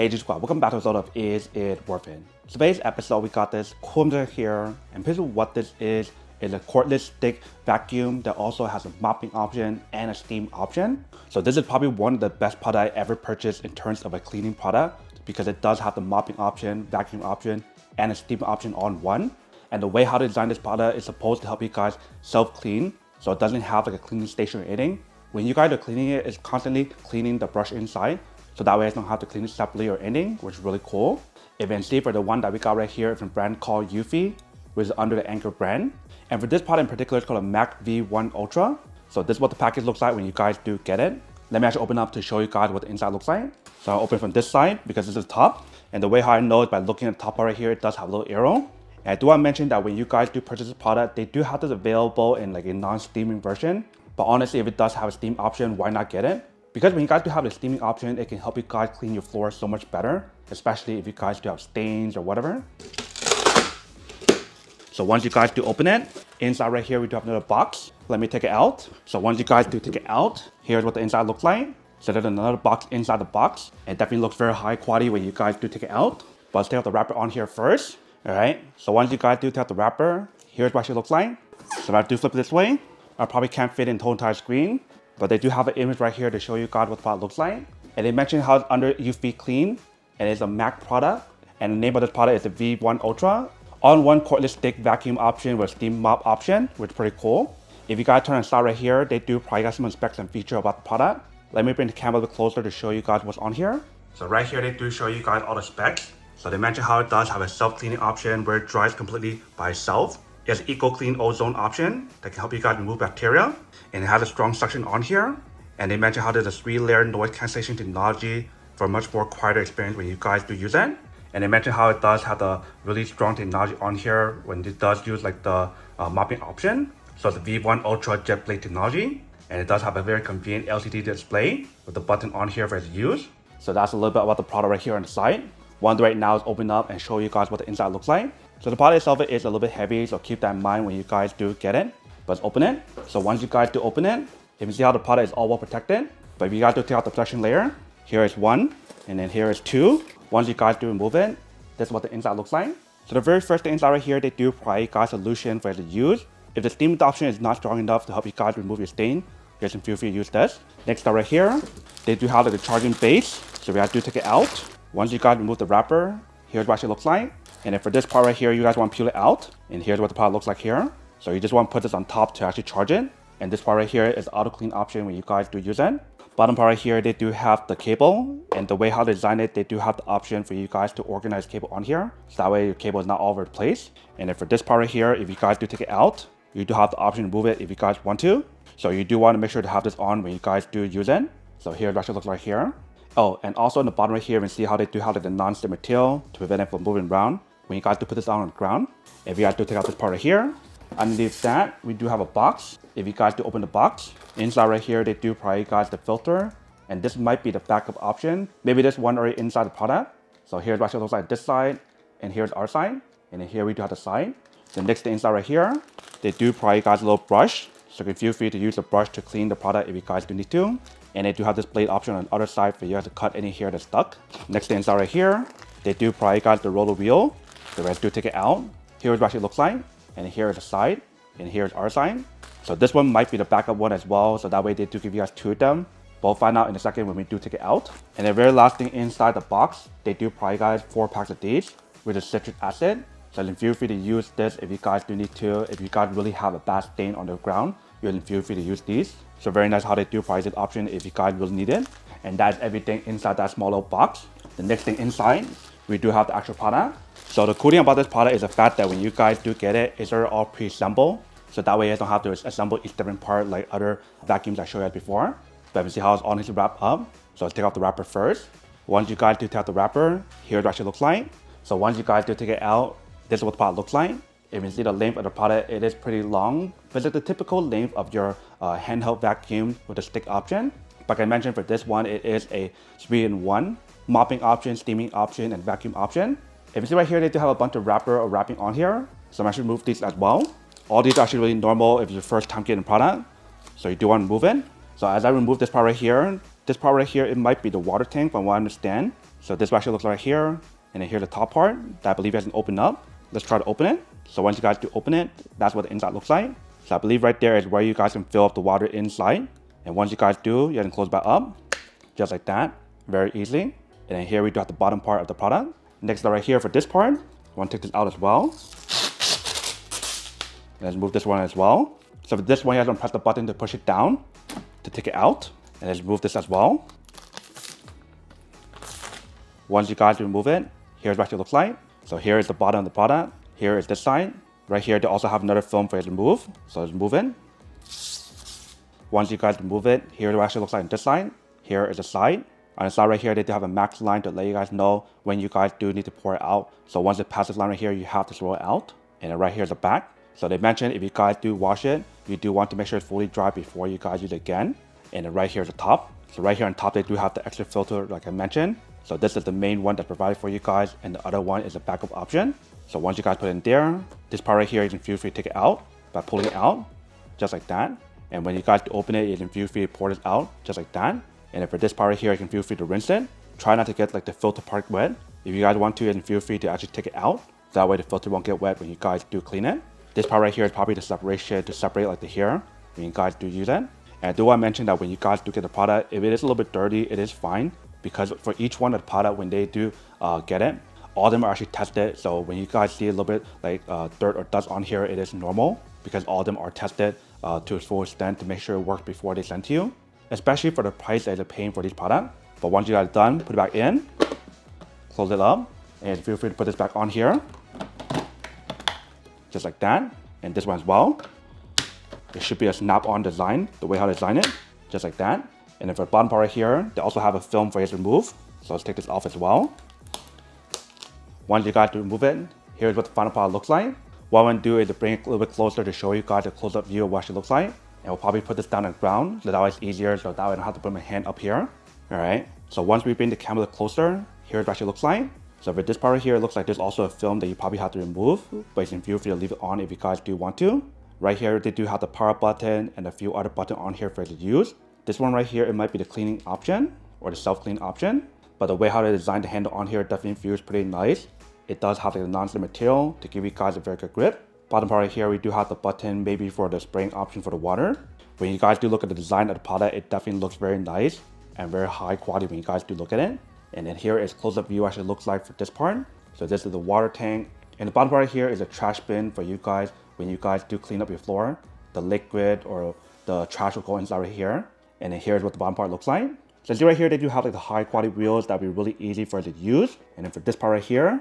Hey G Squad, welcome back to episode of Is It Worth It? Today's episode we got this cooler here, and basically what this is a cordless stick vacuum that also has a mopping option and a steam option. So this is probably one of the best products I ever purchased in terms of a cleaning product because it does have the mopping option, vacuum option, and a steam option all in one. And the way how to design this product is supposed to help you guys self-clean, so it doesn't have like a cleaning station or anything. When you guys are cleaning it, it's constantly cleaning the brush inside. So that way I don't have to clean it separately or anything, which is really cool. If you can see for the one that we got right here, it's a brand called Eufy, which is under the Anchor brand. And for this product in particular, it's called a Mach V1 Ultra. So this is what the package looks like when you guys do get it. Let me actually open up to show you guys what the inside looks like. So I'll open from this side because this is the top. And the way how I know is by looking at the top part right here, it does have a little arrow. And I do want to mention that when you guys do purchase this product, they do have this available in like a non-steaming version. But honestly, if it does have a steam option, why not get it? Because when you guys do have the steaming option, it can help you guys clean your floor so much better, especially if you guys do have stains or whatever. So once you guys do open it, inside right here, we do have another box. Let me take it out. So once you guys do take it out, here's what the inside looks like. So there's another box inside the box. It definitely looks very high quality when you guys do take it out. But let's take out the wrapper on here first. All right. So once you guys do take out the wrapper, here's what it looks like. So if I do flip it this way, I probably can't fit in the whole entire screen. But they do have an image right here to show you guys what the product looks like. And they mentioned how it's under eufy clean, and it's a Mach product. And the name of this product is the V1 Ultra. All-in-one cordless stick vacuum option with steam mop option, which is pretty cool. If you guys turn on the side right here, they do probably got some specs and features about the product. Let me bring the camera a bit closer to show you guys what's on here. So right here, they do show you guys all the specs. So they mention how it does have a self-cleaning option where it dries completely by itself. It has an eco-clean ozone option that can help you guys remove bacteria. And it has a strong suction on here. And they mention how there's a 3-layer noise cancellation technology for a much more quieter experience when you guys do use it. And they mention how it does have the really strong technology on here when it does use like the mopping option. So it's the V1 Ultra Jet Blade technology. And it does have a very convenient LCD display with the button on here for its use. So that's a little bit about the product right here on the side. What I'll do right now is open up and show you guys what the inside looks like. So the product itself is a little bit heavy, so keep that in mind when you guys do get it. But let's open it. So once you guys do open it, you can see how the product is all well protected. But if you guys do take out the protection layer, here is one, and then here is two. Once you guys do remove it, this is what the inside looks like. So the very first thing inside right here, they do provide you guys a solution for you to use. If the steam option is not strong enough to help you guys remove your stain, you guys can feel free to use this. Next up right here, they do have like the charging base. So we guys do take it out. Once you guys remove the wrapper, here's what it looks like. And then for this part right here, you guys want to peel it out. And here's what the product looks like here. So you just want to put this on top to actually charge it. And this part right here is the auto clean option when you guys do use it. Bottom part right here, they do have the cable. And the way how they design it, they do have the option for you guys to organize cable on here. So that way your cable is not all over the place. And then for this part right here, if you guys do take it out, you do have the option to move it if you guys want to. So you do want to make sure to have this on when you guys do use it. So here's what it looks like here. Oh, and also on the bottom right here, you can see how they do have like the non-stick material to prevent it from moving around when you guys do put this on the ground. If you guys do take out this part right here, underneath that, we do have a box. If you guys do open the box, inside right here, they do provide you guys the filter. And this might be the backup option. Maybe there's one already inside the product. So here's what it looks like this side, and here's our side. And then here we do have the side. The next thing inside right here, they do provide you guys a little brush. So you can feel free to use the brush to clean the product if you guys do need to. And they do have this blade option on the other side for you guys to cut any hair that's stuck. Next thing inside right here, they do provide you guys the roller wheel. The rest do take it out. Here's what it looks like. And here is the side. And here's our side. So this one might be the backup one as well. So that way they do give you guys two of them. But we'll find out in a second when we do take it out. And the very last thing inside the box, they do provide you guys 4 packs of these with the citric acid. So then feel free to use this if you guys do need to. If you guys really have a bad stain on the ground, you can feel free to use these. So very nice how they do provide this option if you guys really need it. And that's everything inside that small little box. The next thing inside, we do have the actual product. So the cool thing about this product is the fact that when you guys do get it, it's already all pre-assembled. So that way you don't have to assemble each different part like other vacuums I showed you guys before. But you see how it's all needs to wrap up. So let's take off the wrapper first. Once you guys do take out the wrapper, here's what it looks like. So once you guys do take it out, this is what the product looks like. If you see the length of the product, it is pretty long. But it's the typical length of your handheld vacuum with the stick option. Like I mentioned, for this one, it is a 3-in-1 mopping option, steaming option, and vacuum option. If you see right here, they do have a bunch of wrapper or wrapping on here. So I'm actually remove these as well. All these are actually really normal if it's your first time getting the product. So you do want to move it. So as I remove this part right here, it might be the water tank from what I understand. So this actually looks like right here, and then here's the top part that I believe hasn't opened up. Let's try to open it. So once you guys do open it, that's what the inside looks like. So I believe right there is where you guys can fill up the water inside. And once you guys do, you can close back up, just like that, very easily. And then here we do have the bottom part of the product. Next right here for this part, I want to take this out as well. Let's move this one as well. So for this one, you guys want to press the button to push it down to take it out. And let's remove this as well. Once you guys remove it, here's what it looks like. So here is the bottom of the product. Here is this side. Right here, they also have another film for you to remove. So let's remove it. Once you guys remove it, here's what it actually looks like on this side. Here is the side. On the side right here, they do have a max line to let you guys know when you guys do need to pour it out. So once it passes this line right here, you have to throw it out. And then right here is the back. So they mentioned if you guys do wash it, you do want to make sure it's fully dry before you guys use it again. And then right here is the top. So right here on top, they do have the extra filter like I mentioned. So this is the main one that's provided for you guys, and the other one is a backup option. So once you guys put it in there, this part right here, you can feel free to take it out by pulling it out, just like that. And when you guys open it, you can feel free to pour this out, just like that. And then for this part right here, you can feel free to rinse it. Try not to get like the filter part wet. If you guys want to, you can feel free to actually take it out. That way the filter won't get wet when you guys do clean it. This part right here is probably the separation to separate like the hair when you guys do use it. And I do want to mention that when you guys do get the product, if it is a little bit dirty, it is fine. Because for each one of the product, when they do get it, all of them are actually tested. So when you guys see a little bit like dirt or dust on here, it is normal because all of them are tested to its full extent to make sure it works before they send to you. Especially for the price that you're paying for these products. But once you guys are done, put it back in, close it up, and feel free to put this back on here. Just like that. And this one as well. It should be a snap-on design, the way how to design it, just like that. And then for the bottom part right here, they also have a film for you to remove. So let's take this off as well. Once you guys remove it, here's what the final product looks like. What I'm going to do is to bring it a little bit closer to show you guys a close-up view of what it looks like. And we'll probably put this down on the ground, so that way it's easier, so that way I don't have to put my hand up here. Alright, so once we bring the camera closer, here's what it looks like. So for this part right here, it looks like there's also a film that you probably have to remove, but you can feel free to leave it on if you guys do want to. Right here, they do have the power button and a few other buttons on here for you to use. This one right here, it might be the cleaning option or the self-clean option, but the way how they designed the handle on here definitely feels pretty nice. It does have like a non-slip material to give you guys a very good grip. Bottom part right here, we do have the button maybe for the spraying option for the water. When you guys do look at the design of the product, it definitely looks very nice and very high quality when you guys do look at it. And then here is close-up view actually looks like for this part. So this is the water tank. And the bottom part right here is a trash bin for you guys when you guys do clean up your floor. The liquid or the trash will go inside right here. And then here's what the bottom part looks like. So see right here, they do have like the high quality wheels that will be really easy for you to use. And then for this part right here,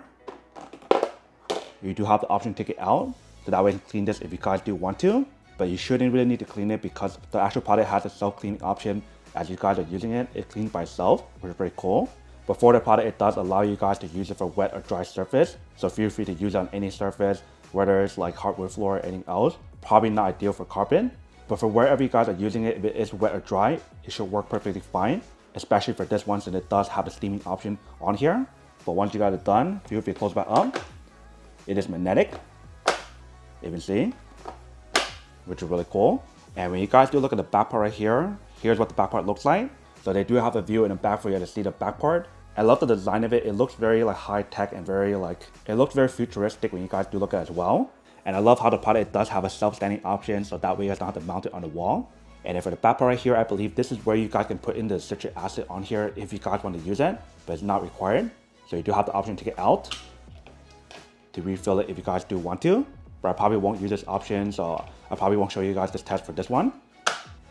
you do have the option to take it out. So that way you can clean this if you guys do want to. But you shouldn't really need to clean it because the actual product has a self-cleaning option. As you guys are using it, it cleans by itself, which is very cool. But for the product, it does allow you guys to use it for wet or dry surface. So feel free to use it on any surface, whether it's like hardwood floor or anything else. Probably not ideal for carpet. But for wherever you guys are using it, if it is wet or dry, it should work perfectly fine. Especially for this one, since it does have the steaming option on here. But once you guys are done, feel free to close back up. It is magnetic, you can see, which is really cool. And when you guys do look at the back part right here, here's what the back part looks like. So they do have a view in the back for you to see the back part. I love the design of it. It looks very like high tech and very like, it looks very futuristic when you guys do look at it as well. And I love how the product it does have a self-standing option, so that way you guys don't have to mount it on the wall. And then for the back part right here, I believe this is where you guys can put in the citric acid on here if you guys want to use it, but it's not required. So you do have the option to take it out to refill it if you guys do want to. But I probably won't use this option, so I probably won't show you guys this test for this one.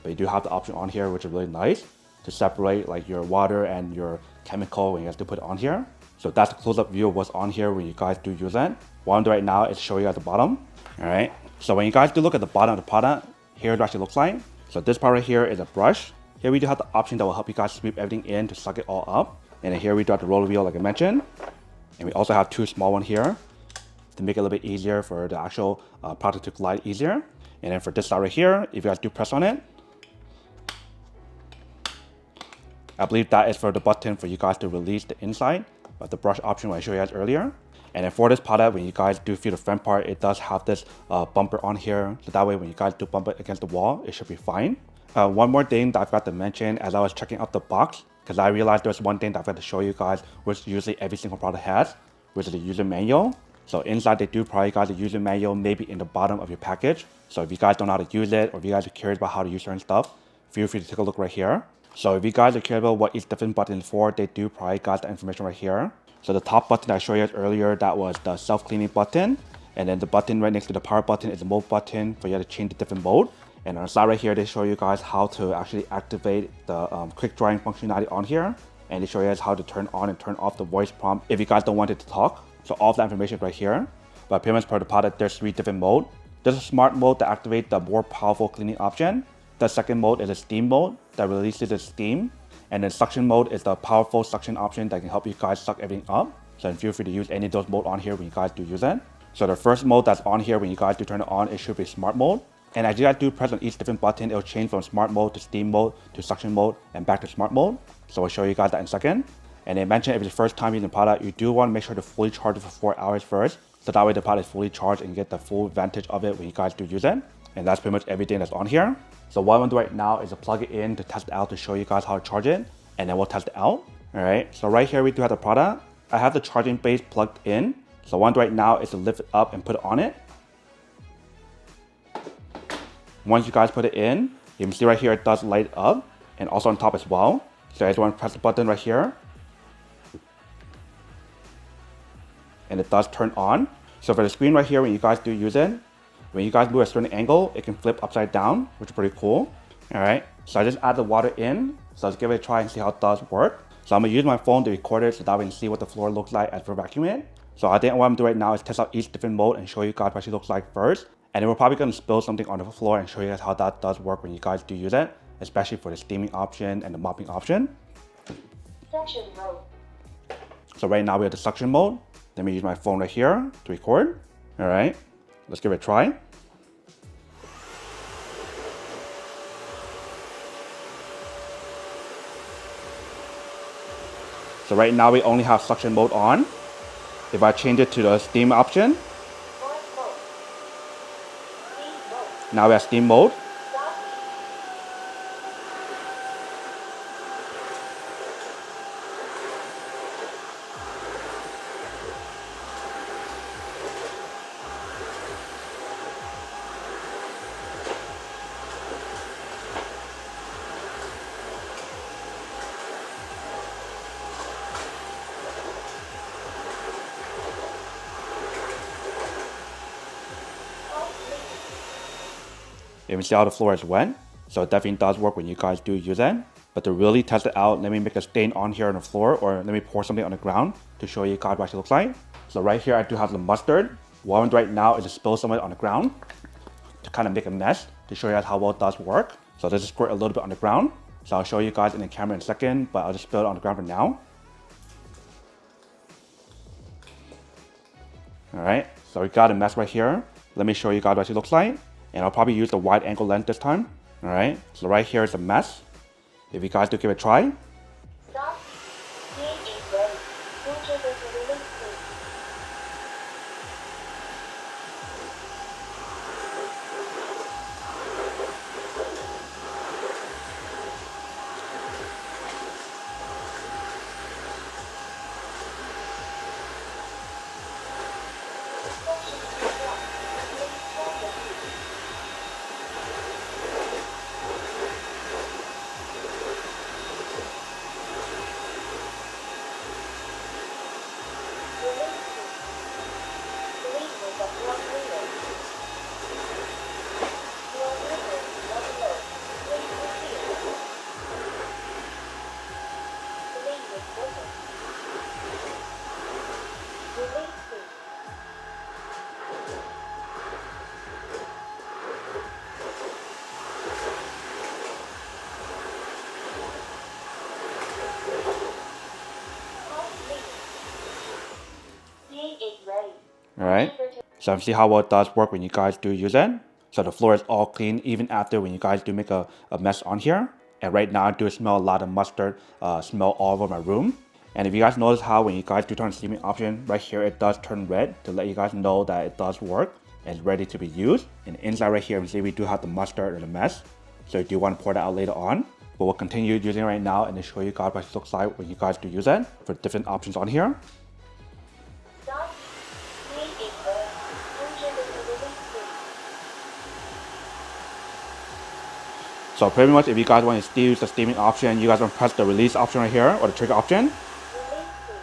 But you do have the option on here, which is really nice to separate like your water and your chemical when you guys do put it on here. So that's the close-up view of what's on here when you guys do use it. What I'm doing right now is show you guys the bottom. All right. So when you guys do look at the bottom of the product, here's what it actually looks like. So this part right here is a brush. Here we do have the option that will help you guys sweep everything in to suck it all up. And then here we do have the roller wheel like I mentioned. And we also have two small ones here to make it a little bit easier for the actual product to glide easier. And then for this side right here, if you guys do press on it, I believe that is for the button for you guys to release the inside of the brush option I showed you guys earlier. And then for this product, when you guys do feel the front part, it does have this bumper on here. So that way when you guys do bump it against the wall, it should be fine. One more thing that I forgot to mention as I was checking out the box, because I realized there's one thing that I've got to show you guys, which usually every single product has, which is the user manual. So inside they do provide you guys a user manual, maybe in the bottom of your package. So if you guys don't know how to use it, or if you guys are curious about how to use certain stuff, feel free to take a look right here. So if you guys are curious about what each different button is for, they do provide you guys the information right here. So the top button I showed you guys earlier, that was the self-cleaning button. And then the button right next to the power button is the mode button for you to change the different mode. And on the side right here, they show you guys how to actually activate the quick drying functionality on here. And they show you guys how to turn on and turn off the voice prompt if you guys don't want it to talk. So all of that information is right here. But pretty much per the product, there's 3 different modes. There's a smart mode to activate the more powerful cleaning option. The second mode is a steam mode that releases the steam. And then suction mode is the powerful suction option that can help you guys suck everything up. So feel free to use any of those modes on here when you guys do use it. So the first mode that's on here when you guys do turn it on, it should be smart mode. And as you guys do press on each different button, it'll change from smart mode to steam mode to suction mode and back to smart mode. So I'll show you guys that in a second. And they mentioned if it's the first time using the product, you do want to make sure to fully charge it for 4 hours first. So that way the product is fully charged and you get the full advantage of it when you guys do use it. And that's pretty much everything that's on here. So what I'm gonna do right now is to plug it in to test it out to show you guys how to charge it. And then we'll test it out. All right, so right here we do have the product. I have the charging base plugged in. So what I'm doing right now is to lift it up and put it on it. Once you guys put it in, you can see right here it does light up and also on top as well. So I just want to press the button right here. And it does turn on. So for the screen right here, when you guys do use it, when you guys move a certain angle, it can flip upside down, which is pretty cool. All right, so I just add the water in. So let's give it a try and see how it does work. So I'm gonna use my phone to record it so that we can see what the floor looks like as we're vacuuming it. So I think what I'm doing right now is test out each different mode and show you guys what it looks like first. And then we're probably gonna spill something on the floor and show you guys how that does work when you guys do use it, especially for the steaming option and the mopping option. Suction mode. So right now we have the suction mode. Let me use my phone right here to record. All right, let's give it a try. So right now we only have suction mode on. If I change it to the steam option, now we have steam mode. You can see how the floor is wet. So it definitely does work when you guys do use it. But to really test it out, let me make a stain on here on the floor, or let me pour something on the ground to show you guys what it looks like. So right here I do have the mustard. What I'm doing right now is to spill some of it on the ground to kind of make a mess to show you guys how well it does work. So let's just squirt a little bit on the ground. So I'll show you guys in the camera in a second, but I'll just spill it on the ground for now. All right, so we got a mess right here. Let me show you guys what it looks like. And I'll probably use the wide angle lens this time. All right, so right here is a mess. If you guys do give it a try. Stop. Clean is ready. Future is released. All right, so see how well it does work when you guys do use it. So the floor is all clean even after when you guys do make a mess on here. And right now I do smell a lot of mustard smell all over my room. And if you guys notice how when you guys do turn the steaming option, right here it does turn red to let you guys know that it does work and it's ready to be used. And inside right here, you see we do have the mustard or the mess. So you do want to pour that out later on. but we'll continue using it right now and then show you guys what it looks like when you guys do use it for different options on here. Start. Clean in earth. So pretty much if you guys want to use the steaming option, you guys want to press the release option right here or the trigger option. Release free.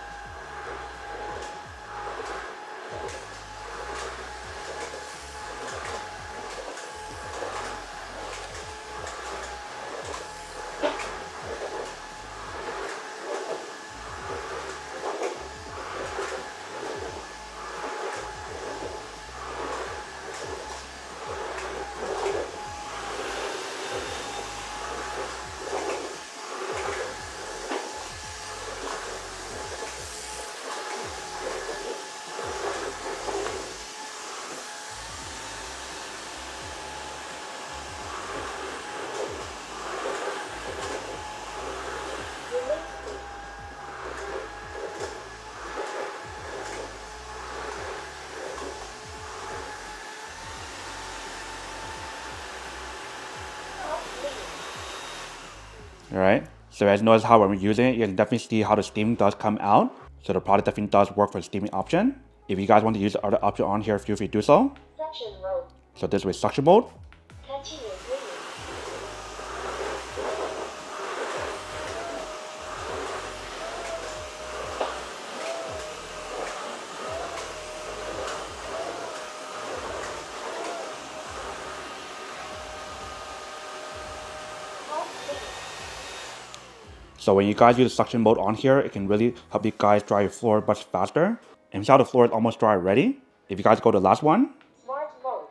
Alright, so as you notice how when we're using it, you can definitely see how the steam does come out. So the product definitely does work for the steaming option. If you guys want to use the other option on here, feel free to do so. Suction mode. So this is suction mode. Continue cleaning. Half clean. So when you guys use the suction mode on here, it can really help you guys dry your floor much faster. And see how the floor is almost dry already. If you guys go to the last one, Smart mode.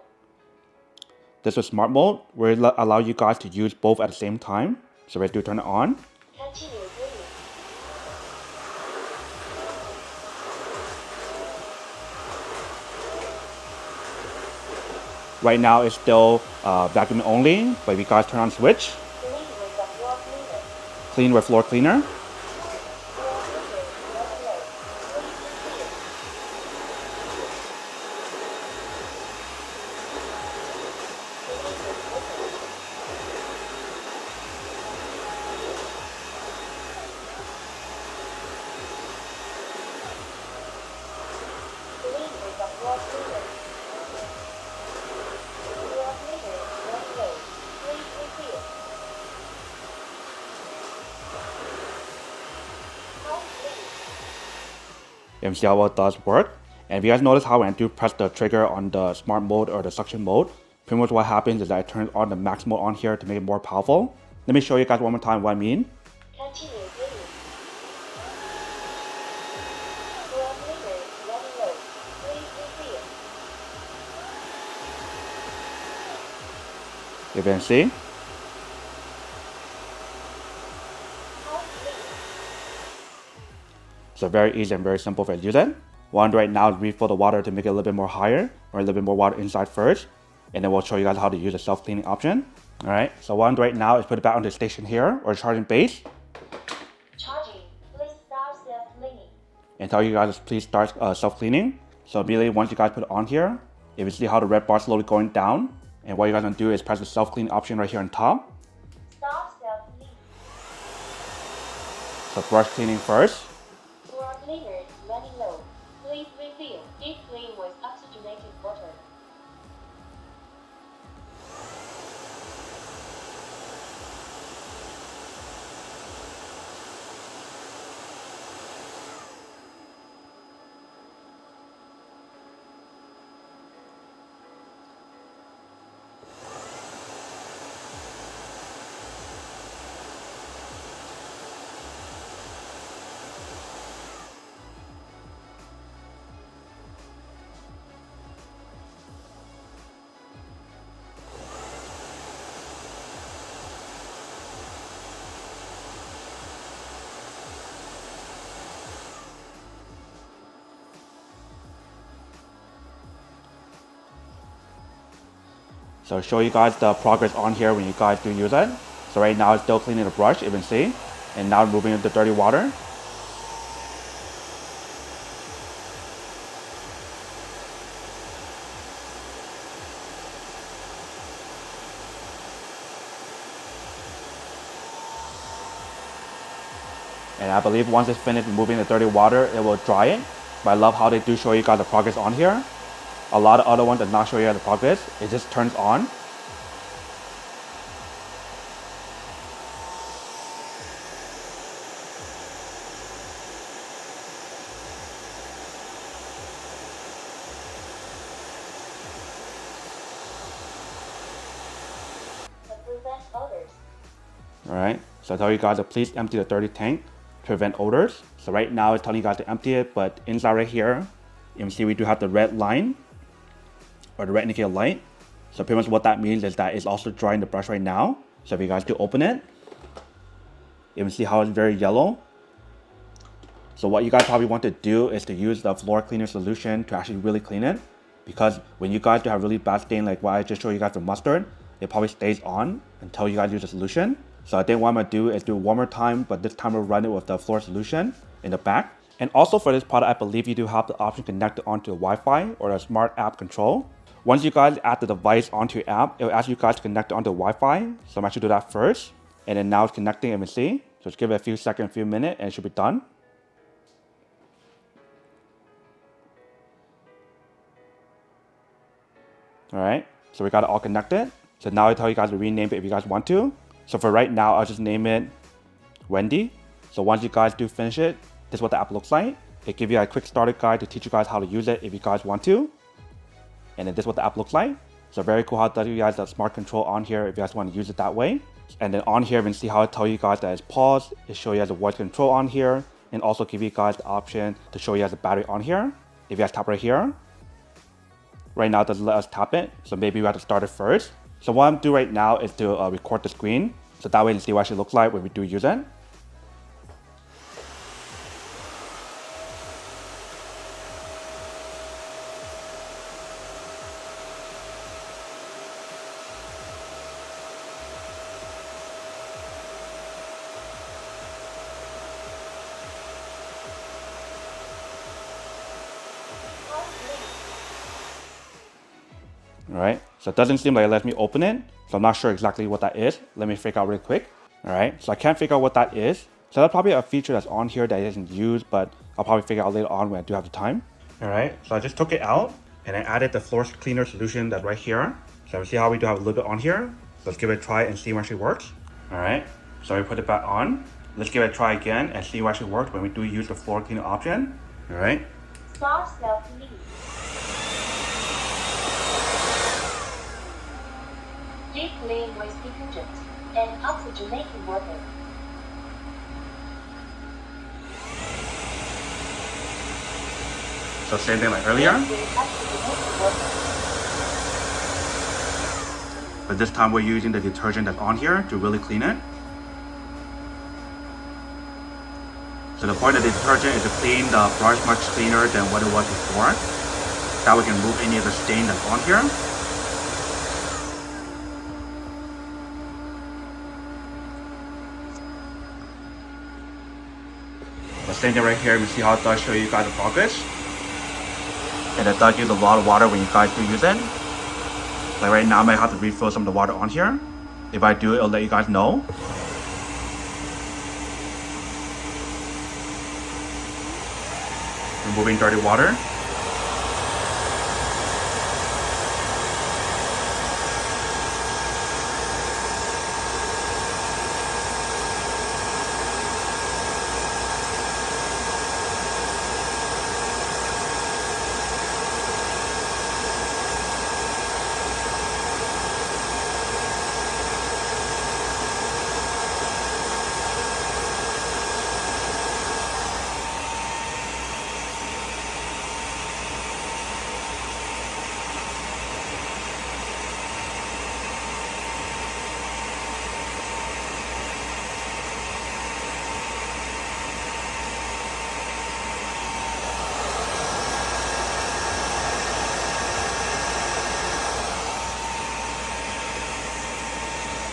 this is smart mode, where it allow you guys to use both at the same time. So we do turn it on. Continue cleaning. Right now it's still vacuum only, but if you guys turn on switch, Clean with the floor cleaner. clean with floor cleaner. Floor cleaner. Let low. Please refill. Clean with open. Clean with the floor cleaner. Floor cleaner. Let low. Please refill. Half clean. You can see how it does work. And if you guys notice how when I do press the trigger on the smart mode or the suction mode, pretty much what happens is that I turn on the max mode on here to make it more powerful. Let me show you guys one more time what I mean. Continue cleaning. Floor cleaner. Let low. Please refill. You can see. Half clean. So very easy and very simple for use it. What I'm doing right now is refill the water to make it a little bit more higher or a little bit more water inside first. And then we'll show you guys how to use the self-cleaning option. Alright, so what I'm doing right now is put it back on the station here or charging base. Charging. Please start self-cleaning. And tell you guys to please start self-cleaning. So immediately once you guys put it on here, you will see how the red bar is slowly going down. And what you guys want to do is press the self-clean option right here on top. Start self-cleaning. So brush cleaning first. Floor cleaner. Running low. Please refill. Deep clean with oxygenated water. So I'll show you guys the progress on here when you guys do use it. So right now it's still cleaning the brush, you can see. And now moving into dirty water. And I believe once it's finished removing the dirty water, it will dry it. But I love how they do show you guys the progress on here. A lot of other ones that not show you guys the progress. It just turns on. Alright, so I tell you guys to please empty the dirty tank to prevent odors. So right now it's telling you guys to empty it, but inside right here, you can see we do have the red line, or the red indicator light. So pretty much what that means is that it's also drying the brush right now. So if you guys do open it, you can see how it's very yellow. So what you guys probably want to do is to use the floor cleaner solution to actually really clean it. Because when you guys do have really bad stain like what I just showed you guys with mustard, it probably stays on until you guys use the solution. So I think what I'm going to do is do it one more time, but this time we'll run it with the floor solution in the back. And also for this product, I believe you do have the option connected onto the Wi-Fi or the smart app control. Once you guys add the device onto your app, it will ask you guys to connect it onto Wi-Fi. So I'm actually do that first. And then now it's connecting, you can see. So just give it a few seconds, a few minutes, and it should be done. Alright, so we got it all connected. So now I tell you guys to rename it if you guys want to. So for right now, I'll just name it Wendy. So once you guys do finish it, this is what the app looks like. It gives you a quick starter guide to teach you guys how to use it if you guys want to. And then this is what the app looks like. So very cool how it does you guys the smart control on here if you guys want to use it that way. And then on here, you can see how it tells you guys that it's paused. It shows you guys the voice control on here. And also give you guys the option to show you guys the battery on here. If you guys tap right here. Right now it doesn't let us tap it. So maybe we have to start it first. So what I'm doing right now is to record the screen. So that way you can see what it actually looks like when we do use it. Alright, so it doesn't seem like it lets me open it. So I'm not sure exactly what that is. Let me figure out really quick. Alright, so I can't figure out what that is. So that's probably a feature that's on here that isn't used, but I'll probably figure out later on when I do have the time. Alright, so I just took it out and I added the floor cleaner solution that's right here. So we see how we do have a little bit on here. Let's give it a try and see what actually works. Alright, so we put it back on. Let's give it a try again and see what actually works when we do use the floor cleaner option. Alright. Start self-clean. Deep clean with detergent and oxygenating water. So same thing like earlier. But this time we're using the detergent that's on here to really clean it. So the point of the detergent is to clean the brush much cleaner than what it was before. That we can remove any of the stain that's on here. The same thing right here, we see how it does show you guys the progress. And it does use a lot of water when you guys do use it. Like right now I might have to refill some of the water on here. If I do, it'll let you guys know. Removing dirty water.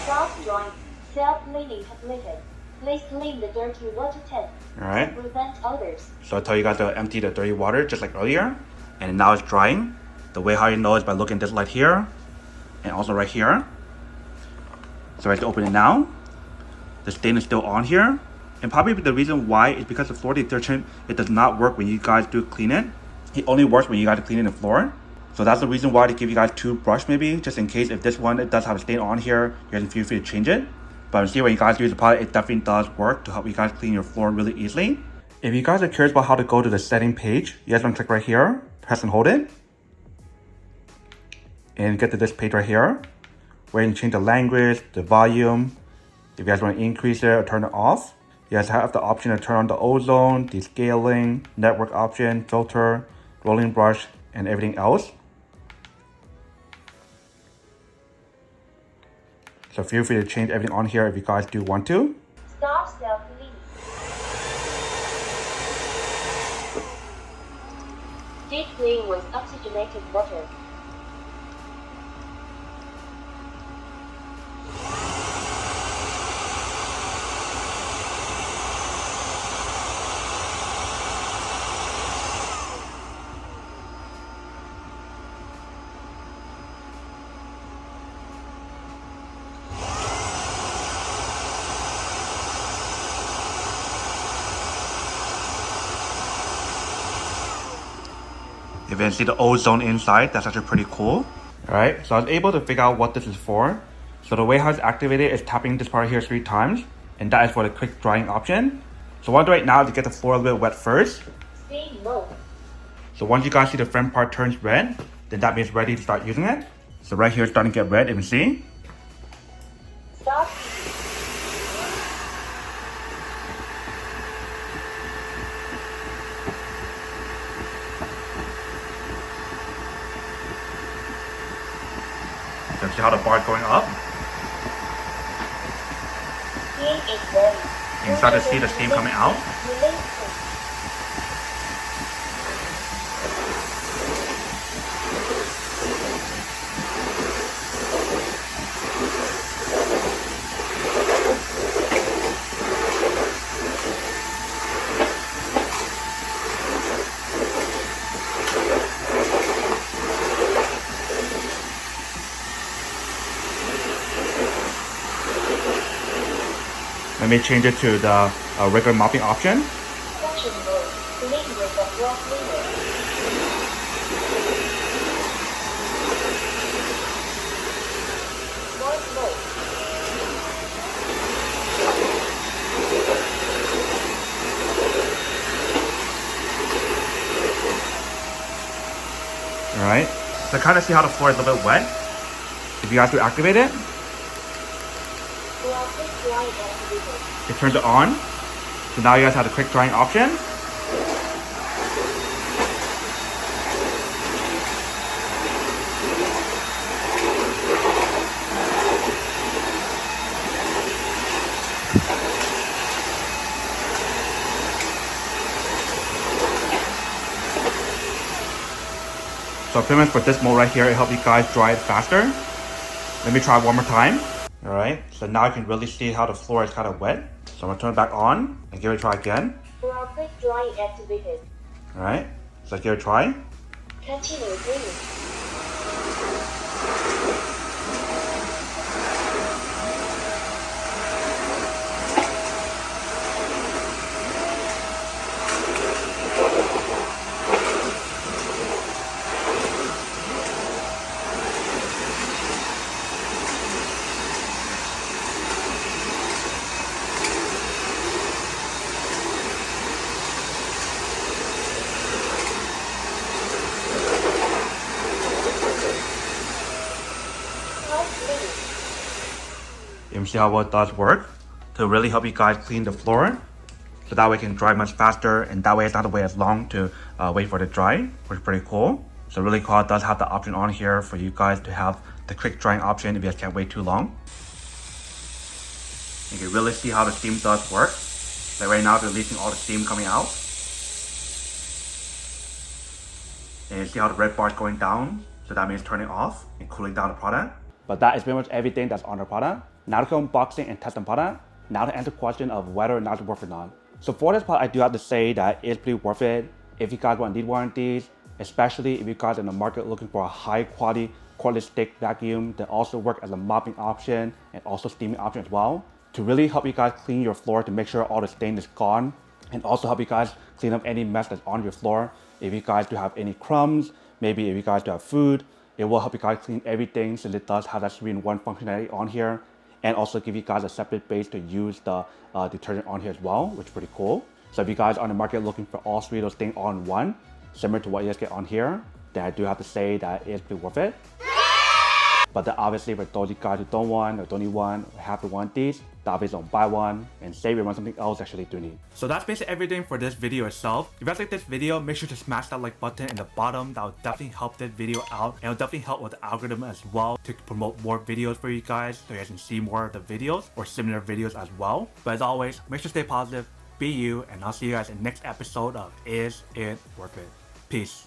Start drying. Self-cleaning completed. Please clean the dirty water tank. Alright. To prevent odors. So I tell you guys to empty the dirty water just like earlier. And now it's drying. The way how you know is by looking at this light here. And also right here. So I have to open it now. The stain is still on here. And probably the reason why is because the floor detergent, it does not work when you guys do clean it. It only works when you guys clean the floor. So that's the reason why they give you guys two brush maybe, just in case if this one it does have a stain on here, you guys feel free to change it. But see, when you guys use the product, it definitely does work to help you guys clean your floor really easily. If you guys are curious about how to go to the setting page, you guys want to click right here, press and hold it, and get to this page right here, where you can change the language, the volume. If you guys want to increase it or turn it off, you guys have the option to turn on the ozone, descaling, network option, filter, rolling brush, and everything else. So feel free to change everything on here if you guys do want to. Start self-cleaning. Deep clean with oxygenated water. If you can see the ozone inside, that's actually pretty cool. Alright, so I was able to figure out what this is for. So the way how it's activated is tapping this part here 3 times, and that is for the quick drying option. So what I'll do right now is to get the floor a little bit wet first. Steam mode. So once you guys see the front part turns red, then that means ready to start using it. So right here it's starting to get red, if you see. Start. So see how the bar is going up? Steam is ready. You can start to see the steam coming out. Let me change it to the regular mopping option. Suction mode. Clean with the floor cleaner. Noise mode. Alright, so kind of see how the floor is a little bit wet. If you guys do activate it, it turns it on. So now you guys have the quick drying option. So pretty much for this mode right here, it helps you guys dry it faster. Let me try one more time. Alright, so now you can really see how the floor is kind of wet. So I'm going to turn it back on and give it a try again. Floor quick drying activated. Alright, so let's give it a try. Continue cleaning. You can see how well it does work to really help you guys clean the floor. So that way it can dry much faster, and that way it's not to wait as long to wait for it to dry, which is pretty cool. So really cool, it does have the option on here for you guys to have the quick drying option if you guys can't wait too long. You can really see how the steam does work. Like right now it's releasing all the steam coming out. And you see how the red bar is going down, so that means turning off and cooling down the product. But that is pretty much everything that's on the product. Now to go unboxing and test the product. Now to answer the question of whether or not it's worth it or not. So for this product, I do have to say that it's pretty worth it if you guys want to need one of these, especially if you guys are in the market looking for a high quality cordless stick vacuum that also work as a mopping option and also steaming option as well. to really help you guys clean your floor to make sure all the stain is gone, and also help you guys clean up any mess that's on your floor. If you guys do have any crumbs, maybe if you guys do have food, it will help you guys clean everything, since it does have that 3-in-1 functionality on here, and also give you guys a separate base to use the detergent on here as well, which is pretty cool. So if you guys are on the market looking for all 3 of those things all in one, similar to what you guys get on here, then I do have to say that it is pretty worth it. But then obviously for those of you guys who don't want or don't need one or have to want these, then obviously don't buy one and save it on something else you actually do need. So that's basically everything for this video itself. If you guys like this video, make sure to smash that like button in the bottom. That will definitely help this video out, and it will definitely help with the algorithm as well to promote more videos for you guys, so you guys can see more of the videos or similar videos as well. But as always, make sure to stay positive, be you, and I'll see you guys in the next episode of Is It Worth It? Peace.